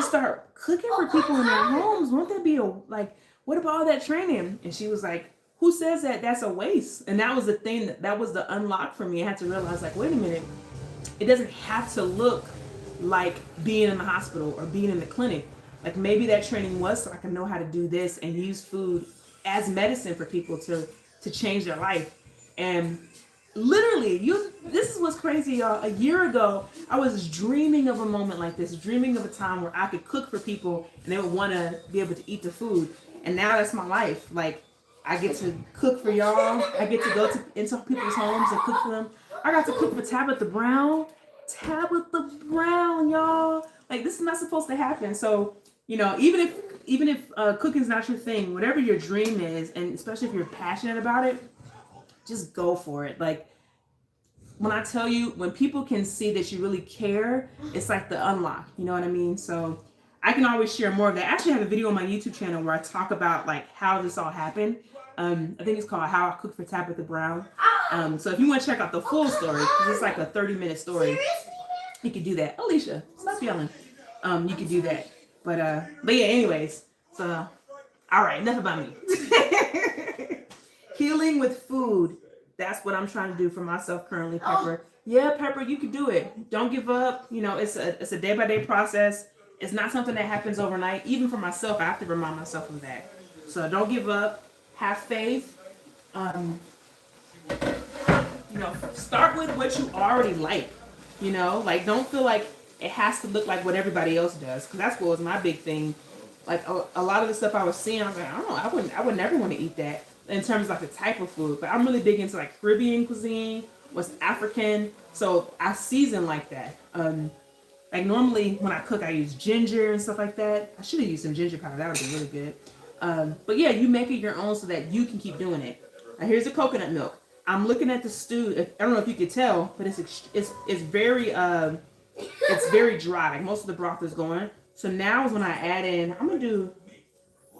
start cooking for people in their homes. Won't that be what about all that training? And she was like, who says that? That's a waste. And that was the thing that was the unlock for me. I had to realize like, wait a minute, it doesn't have to look like being in the hospital or being in the clinic. Like maybe that training was so I can know how to do this and use food as medicine for people to change their life. And literally, this is what's crazy, y'all. A year ago, I was dreaming of a moment like this, dreaming of a time where I could cook for people and they would want to be able to eat the food. And now that's my life. Like I get to cook for y'all. I get to go into people's homes and cook for them. I got to cook for Tabitha Brown. Tabitha Brown, y'all. Like this is not supposed to happen. So, even if cooking's not your thing, whatever your dream is, and especially if you're passionate about it, just go for it. Like when I tell you, when people can see that you really care, it's like the unlock. You know what I mean? So I can always share more of that. I actually have a video on my YouTube channel where I talk about like how this all happened. I think it's called How I Cooked for Tabitha Brown. So if you want to check out the full story, because it's like a 30-minute story, you could do that. Alicia, stop yelling. You could do that. But yeah, anyways. So, all right, enough about me. Healing with food. That's what I'm trying to do for myself currently, Pepper. Yeah, Pepper, you can do it. Don't give up. It's a day-by-day process. It's not something that happens overnight. Even for myself, I have to remind myself of that. So don't give up. Have faith. Start with what you already like. Like don't feel like it has to look like what everybody else does. Because that's what was my big thing. Like a lot of the stuff I was seeing, I was like, I don't know, I would never want to eat that in terms of like the type of food. But I'm really big into like Caribbean cuisine, West African. So I season like that. Like normally when I cook, I use ginger and stuff like that. I should have used some ginger powder. That would be really good. But yeah, you make it your own so that you can keep doing it. Now here's the coconut milk. I'm looking at the stew. I don't know if you could tell, but it's very dry. Like most of the broth is going. So now is when I add in. I'm gonna do.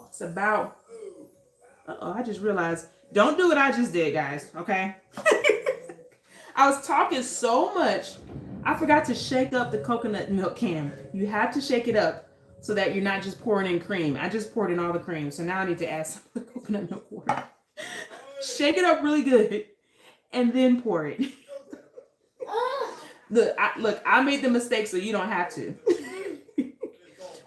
It's about. I just realized. Don't do what I just did, guys. Okay. I was talking so much, I forgot to shake up the coconut milk can. You have to shake it up so that you're not just pouring in cream. I just poured in all the cream, so now I need to add some of the coconut milk water. Shake it up really good, and then pour it. Look, I made the mistake, so you don't have to.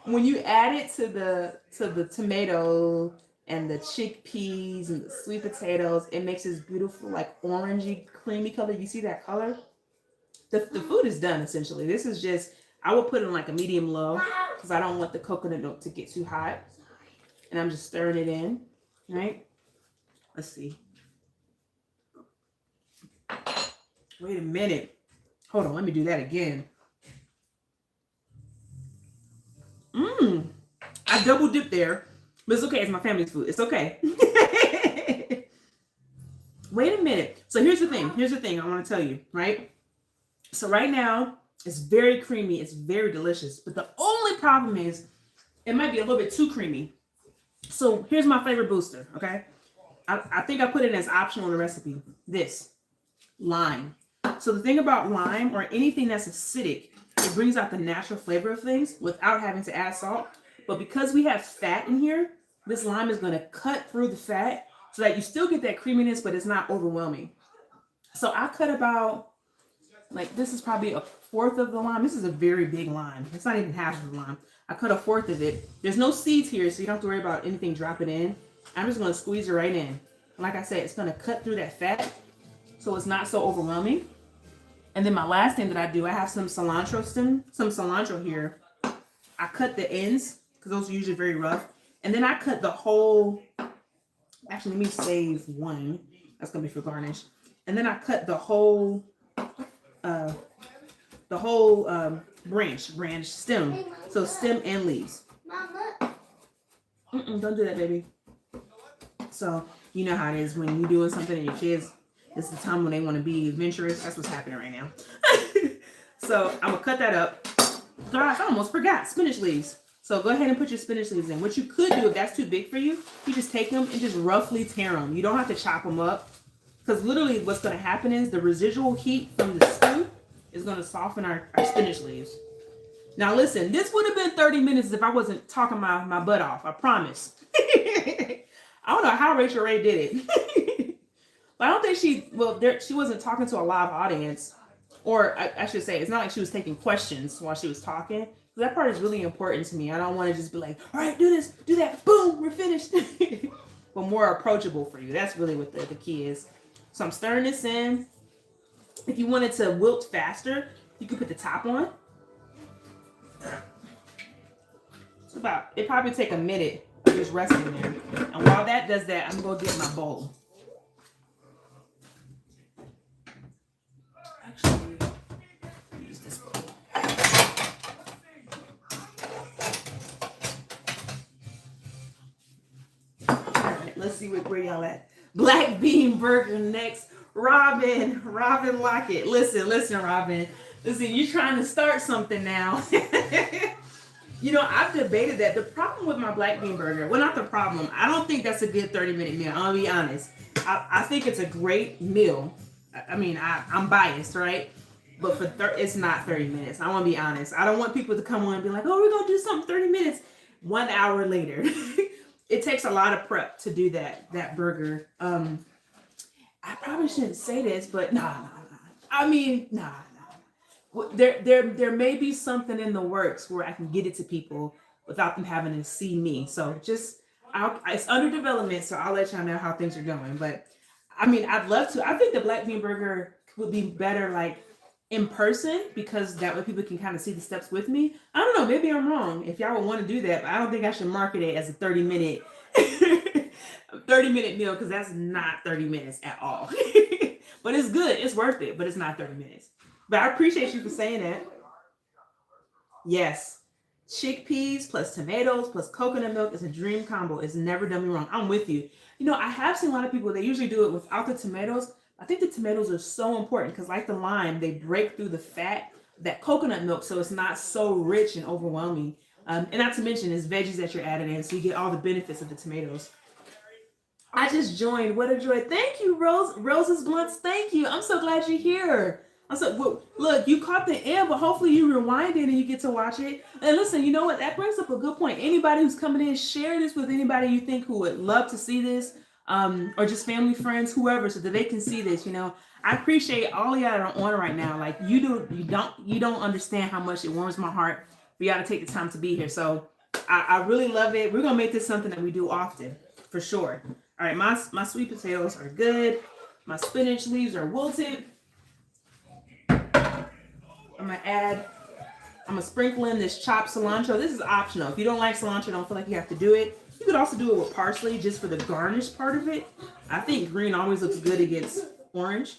When you add it to the tomato and the chickpeas and the sweet potatoes. It makes this beautiful, like orangey, creamy color. You see that color? The food is done essentially. This is just, I will put it in like a medium low because I don't want the coconut milk to get too hot. And I'm just stirring it in, right? Let's see. Wait a minute. Hold on, let me do that again. I double dipped there, but it's okay. It's my family's food. It's okay. Wait a minute. So here's the thing. Here's the thing I want to tell you, right? So right now, it's very creamy. It's very delicious. But the only problem is it might be a little bit too creamy. So here's my flavor booster, okay? I think I put it as optional in the recipe. This, lime. So the thing about lime or anything that's acidic, it brings out the natural flavor of things without having to add salt. But because we have fat in here, this lime is going to cut through the fat so that you still get that creaminess, but it's not overwhelming. So I cut about, like, this is probably a fourth of the lime. This is a very big lime. It's not even half of the lime. I cut a fourth of it. There's no seeds here, so you don't have to worry about anything dropping in. I'm just going to squeeze it right in. Like I said, it's going to cut through that fat so it's not so overwhelming. And then my last thing that I do, I have some cilantro here. I cut the ends because those are usually very rough. And then I cut the whole, actually let me save one. That's going to be for garnish. And then I cut the whole branch stem. So stem and leaves. Don't do that, baby. So you know how it is when you're doing something and your kids, it's the time when they want to be adventurous. That's what's happening right now. So I'm gonna cut that up. Gosh, I almost forgot spinach leaves. So go ahead and put your spinach leaves in. What you could do if that's too big for you, you just take them and just roughly tear them. You don't have to chop them up, because literally what's going to happen is the residual heat from the stew is going to soften our spinach leaves. Now listen, this would have been 30 minutes if I wasn't talking my butt off. I promise. I don't know how Rachel Ray did it. But I don't think she wasn't talking to a live audience. Or I should say, it's not like she was taking questions while she was talking. So that part is really important to me. I don't want to just be like, all right, do this, do that, boom, we're finished. But more approachable for you. That's really what the key is. So I'm stirring this in. If you want it to wilt faster, you can put the top on. It probably take a minute of just resting there. And while that does that, I'm going to get my bowl. Actually, use this bowl. All right, let's see where y'all at. Black bean burger next. Robin Lockett. Listen, Robin. Listen, you're trying to start something now. You know, I've debated that. The problem with my black bean burger, well, not the problem. I don't think that's a good 30-minute meal. I'll be honest. I think it's a great meal. I mean, I'm biased, right? But it's not 30 minutes. I want to be honest. I don't want people to come on and be like, oh, we're going to do something 30 minutes. 1 hour later. It takes a lot of prep to do that burger. I probably shouldn't say this, but nah. I mean, nah. There may be something in the works where I can get it to people without them having to see me. So it's under development, so I'll let y'all know how things are going. But I mean, I'd love to. I think the black bean burger would be better like in person, because that way people can kind of see the steps with me. I don't know, maybe I'm wrong if y'all would want to do that, but I don't think I should market it as a 30-minute meal, because that's not 30 minutes at all. But it's good, it's worth it, but it's not 30 minutes. But I appreciate you for saying that. Yes, chickpeas plus tomatoes plus coconut milk is a dream combo. It's never done me wrong. I'm with you. You know, I have seen a lot of people, they usually do it without the tomatoes. I think the tomatoes are so important because, like the lime, they break through the fat, that coconut milk, so it's not so rich and overwhelming. And not to mention, it's veggies that you're adding in, so you get all the benefits of the tomatoes. I just joined. What a joy. Thank you, Rose. Rose's Blunts, thank you. I'm so glad you're here. Well, look, you caught the end, but hopefully you rewind it and you get to watch it. And listen, you know what? That brings up a good point. Anybody who's coming in, share this with anybody you think who would love to see this, or just family, friends, whoever, so that they can see this. You know, I appreciate all of y'all that are on right now. Like you don't understand how much it warms my heart for y'all to take the time to be here. So I really love it. We're gonna make this something that we do often. for sure. All right, my sweet potatoes are good. My spinach leaves are wilted. I'm gonna sprinkle in this chopped cilantro. This is optional. If you don't like cilantro, don't feel like you have to do it. You could also do it with parsley just for the garnish part of it. I think green always looks good against orange,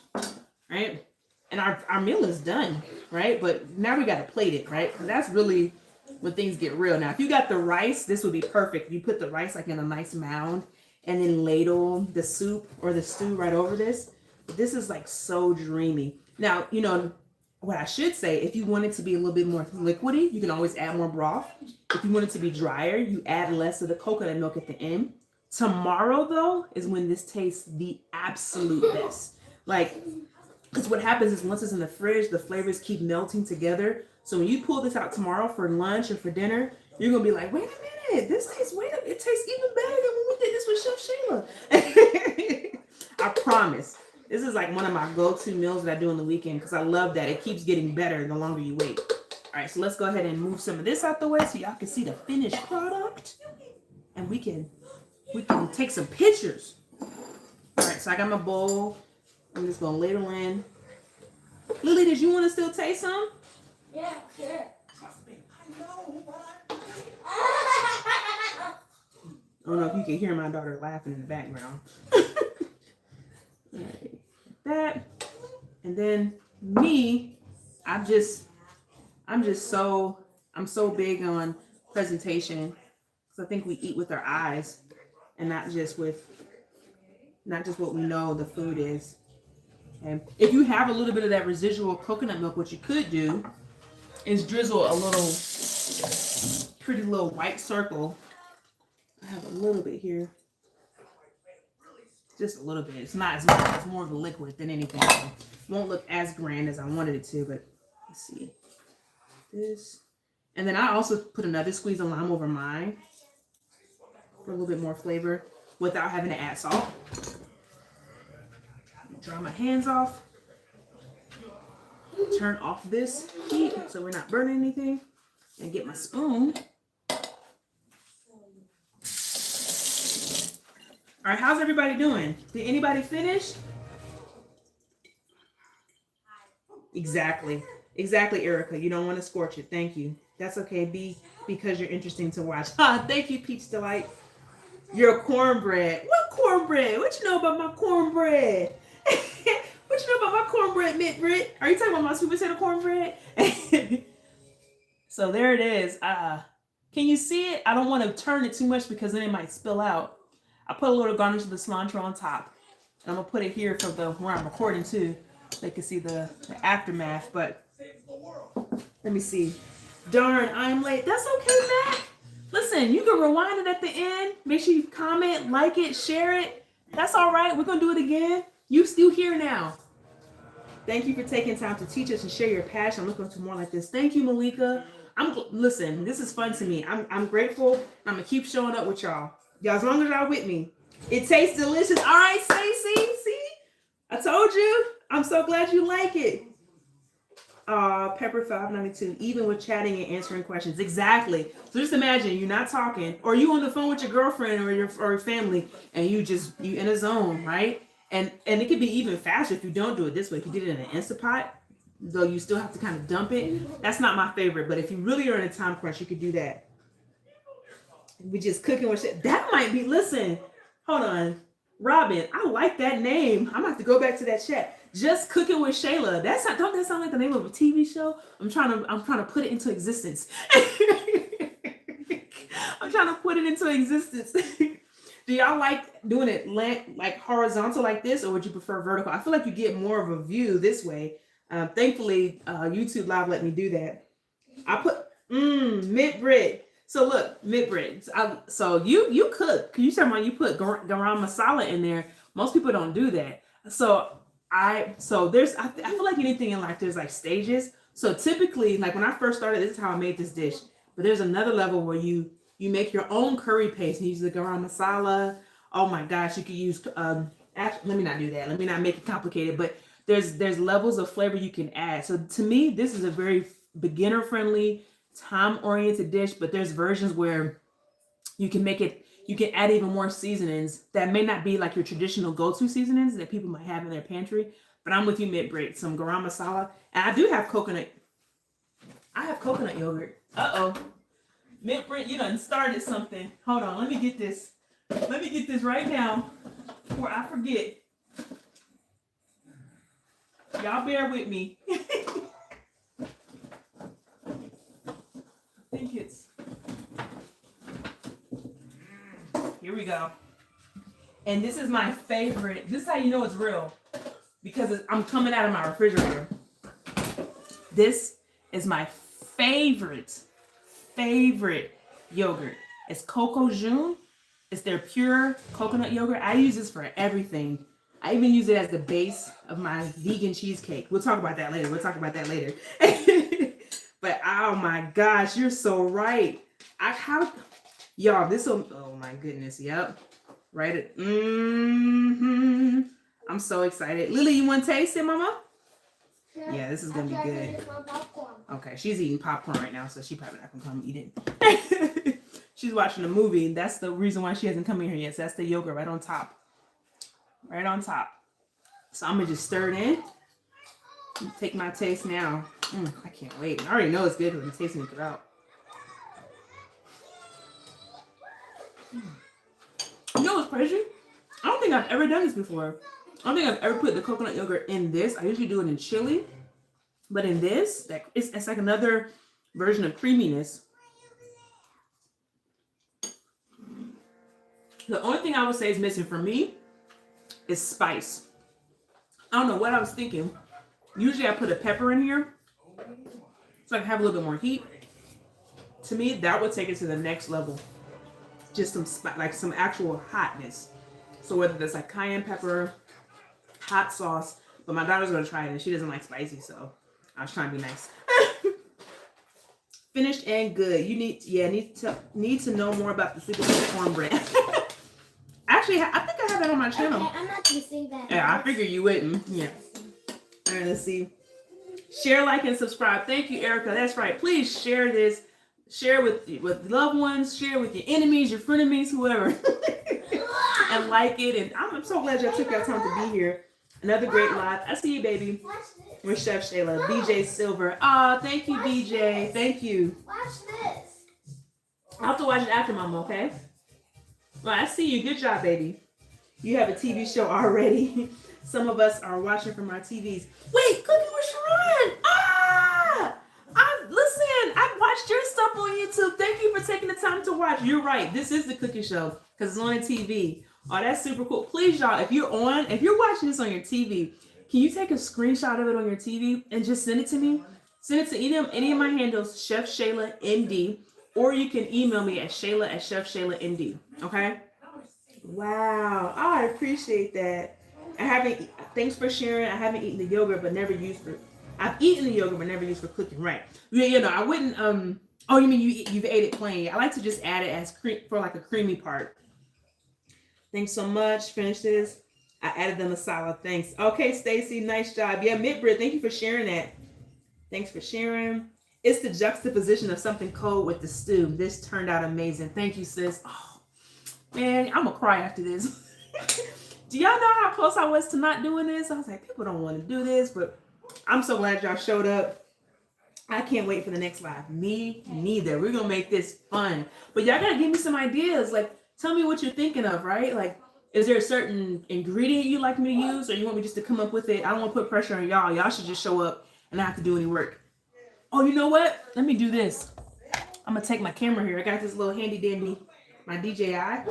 right? And our meal is done, right? But now we got to plate it, right? And that's really when things get real. Now, if you got the rice, this would be perfect. You put the rice like in a nice mound and then ladle the soup or the stew right over this. This is like so dreamy. Now, you know, what I should say, if you want it to be a little bit more liquidy, you can always add more broth. If you want it to be drier, you add less of the coconut milk at the end. Tomorrow, though, is when this tastes the absolute best. Like, because what happens is once it's in the fridge, the flavors keep melting together. So when you pull this out tomorrow for lunch or for dinner, you're going to be like, wait a minute, it tastes even better than when we did this with Chef Shayla. I promise. This is like one of my go-to meals that I do on the weekend because I love that. It keeps getting better the longer you wait. All right, so let's go ahead and move some of this out the way so y'all can see the finished product. And we can take some pictures. All right, so I got my bowl. I'm just going to ladle in. Lily, did you want to still taste some? Yeah, sure. I don't know if you can hear my daughter laughing in the background. Right. That, and then me, I'm so big on presentation because I think we eat with our eyes and not just what we know the food is. And if you have a little bit of that residual coconut milk, what you could do is drizzle a little pretty little white circle. I have a little bit here. Just a little bit. It's not as much. It's more of a liquid than anything. So it won't look as grand as I wanted it to, but let's see. This. And then I also put another squeeze of lime over mine for a little bit more flavor without having to add salt. Dry my hands off. Turn off this heat so we're not burning anything. And get my spoon. All right, how's everybody doing? Did anybody finish? Exactly, Erica. You don't want to scorch it. Thank you. That's okay. Because you're interesting to watch. Thank you, Peach Delight. Your cornbread. What cornbread? What you know about my cornbread? What you know about my cornbread, Mitt Britt? Are you talking about my sweet potato cornbread? So there it is. Can you see it? I don't want to turn it too much because then it might spill out. I put a little garnish of the cilantro on top. I'm going to put it here for where I'm recording too. They can see the aftermath, but let me see. Darn, I'm late. That's okay, Mac. Listen, you can rewind it at the end. Make sure you comment, like it, share it. That's all right. We're going to do it again. You still here now. Thank you for taking time to teach us and share your passion. I'm looking to more like this. Thank you, Malika. Listen, this is fun to me. I'm grateful. I'm going to keep showing up with y'all. Y'all, as long as y'all with me. It tastes delicious. All right, Stacey. See? I told you. I'm so glad you like it. Pepper 592. Even with chatting and answering questions. Exactly. So just imagine you're not talking, or you on the phone with your girlfriend or your family, and you in a zone, right? And it could be even faster if you don't do it this way. If you did it in an Instapot, though you still have to kind of dump it. That's not my favorite. But if you really are in a time crunch, you could do that. We just cooking with shit. That might be, listen, hold on. Robin, I like that name. I'm gonna have to go back to that chat. Just Cooking with Shayla. Don't that sound like the name of a TV show? I'm trying to put it into existence. I'm trying to put it into existence. Do y'all like doing it like horizontal like this, or would you prefer vertical? I feel like you get more of a view this way. Thankfully, YouTube Live let me do that. I put mid Brit. So look, mid Brit. So you cook. You talking about you put garam masala in there? Most people don't do that. So I feel like anything in life there's like stages. So typically, like when I first started, this is how I made this dish. But there's another level where you make your own curry paste and use the garam masala. Oh my gosh, you could use let me not do that. Let me not make it complicated. But there's levels of flavor you can add. So to me, this is a very beginner friendly, time oriented dish. But there's versions where you can make it You can add even more seasonings that may not be like your traditional go-to seasonings that people might have in their pantry. But I'm with you, mid-break. Some garam masala. And I do have coconut. I have coconut yogurt. Uh-oh. Mid-break, you done started something. Hold on, let me get this. Let me get this right now before I forget. Y'all bear with me. I think it's... Here we go. And this is my favorite. This is how you know it's real. Because I'm coming out of my refrigerator. This is my favorite yogurt. It's Coco June. It's their pure coconut yogurt. I use this for everything. I even use it as the base of my vegan cheesecake. We'll talk about that later. But oh my gosh, you're so right. Y'all, this will, oh my goodness, yep. Right? I'm so excited. Lily, you want to taste it, Mama? Yeah, this is going to be good. Okay, she's eating popcorn right now, so she probably not going to come eat it. She's watching a movie. That's the reason why she hasn't come in here yet. So that's the yogurt right on top. Right on top. So I'm going to just stir it in. Take my taste now. I can't wait. I already know it's good when I'm tasting it throughout. You know what's crazy? I don't think I've ever done this before. I don't think I've ever put the coconut yogurt in this. I usually do it in chili. But in this, it's like another version of creaminess. The only thing I would say is missing for me is spice. I don't know what I was thinking. Usually I put a pepper in here so I can have a little bit more heat. To me, that would take it to the next level. Just some actual hotness. So whether that's like cayenne pepper, hot sauce, but my daughter's gonna try it and she doesn't like spicy, so I was trying to be nice. Finished and good. You need to know more about the super cornbread. Actually, I think I have that on my channel. Okay, I'm not gonna say that. Yeah, I figure you wouldn't. Yeah. All right, let's see. Share, like, and subscribe. Thank you, Erica. That's right. Please share this. Share with loved ones. Share with your enemies, your frenemies, whoever. And like it. And I'm so glad y'all took your time to be here. Another great live. I see you, baby. With Chef Shayla. BJ Silver. Oh, thank you, BJ. Thank you. Watch this. I'll have to watch it after, Mama, okay? Well, I see you. Good job, baby. You have a TV show already. Some of us are watching from our TVs. Wait, Cooking with Sharon. Listen, I watched your stuff on YouTube. Thank you for taking the time to watch. You're right. This is the cooking show because it's on TV. Oh, that's super cool. Please, y'all, if you're watching this on your TV, can you take a screenshot of it on your TV and just send it to me? Send it to any of my handles, Chef Shayla ND, or you can email me at Shayla@ChefShaylaND. Okay? Wow. Oh, I appreciate that. Thanks for sharing. I haven't eaten the yogurt, but never used for. I've eaten the yogurt, but never used for cooking. Right. Yeah, I wouldn't. Oh, you mean you've ate it plain? I like to just add it as for like a creamy part. Thanks so much. Finish this. I added the masala. Thanks. Okay, Stacy, nice job. Yeah, Midbrid, thank you for sharing that. Thanks for sharing. It's the juxtaposition of something cold with the stew. This turned out amazing. Thank you, sis. Oh, man, I'm gonna cry after this. Do y'all know how close I was to not doing this? I was like, people don't want to do this, but I'm so glad y'all showed up. I can't wait for the next live. Me neither. We're gonna make this fun. But y'all gotta give me some ideas. Like, tell me what you're thinking of, right? Like, is there a certain ingredient you'd like me to use, or you want me just to come up with it? I don't want to put pressure on y'all. Y'all should just show up and not have to do any work. Oh, you know what? Let me do this. I'm gonna take my camera here. I got this little handy dandy, my DJI,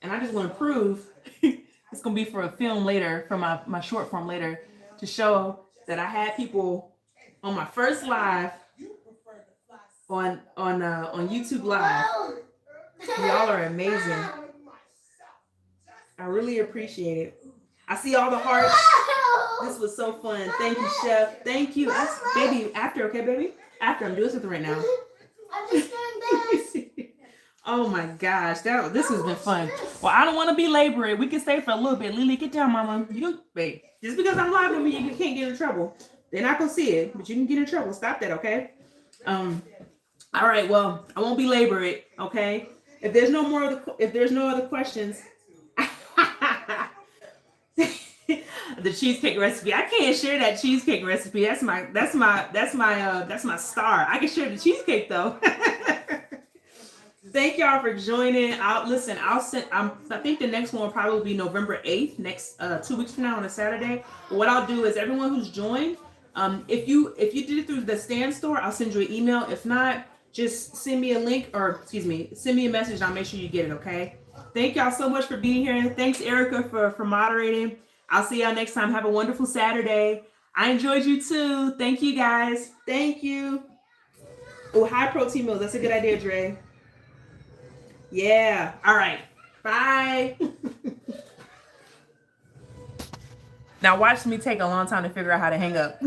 and I just want to prove it's gonna be for a film later, for my short form later, to show that I had people on my first live on YouTube Live. Y'all are amazing. I really appreciate it. I see all the hearts. This was so fun. Thank you, Chef. Thank you. Baby, after, okay, baby? After, I'm doing something right now. I'm just doing this. Oh my gosh, this has been fun. Well, I don't want to be laboring. We can stay for a little bit. Lily, get down, Mama. Babe, just because I'm live with me, you can't get in trouble. They're not gonna see it, but you can get in trouble. Stop that, okay? All right. Well, I won't belabor it, okay? If there's no other questions, the cheesecake recipe. I can't share that cheesecake recipe. That's my star. I can share the cheesecake though. Thank y'all for joining. I think the next one will probably be November 8th, next 2 weeks from now on a Saturday. But what I'll do is everyone who's joined, if you did it through the Stand store, I'll send you an email. If not, just send me a link, or send me a message and I'll make sure you get it, okay? Thank y'all so much for being here. Thanks, Erica, for moderating. I'll see y'all next time. Have a wonderful Saturday. I enjoyed you too. Thank you, guys. Thank you. Oh, high protein meals. That's a good idea, Dre. Yeah. All right. Bye. Now watch me take a long time to figure out how to hang up.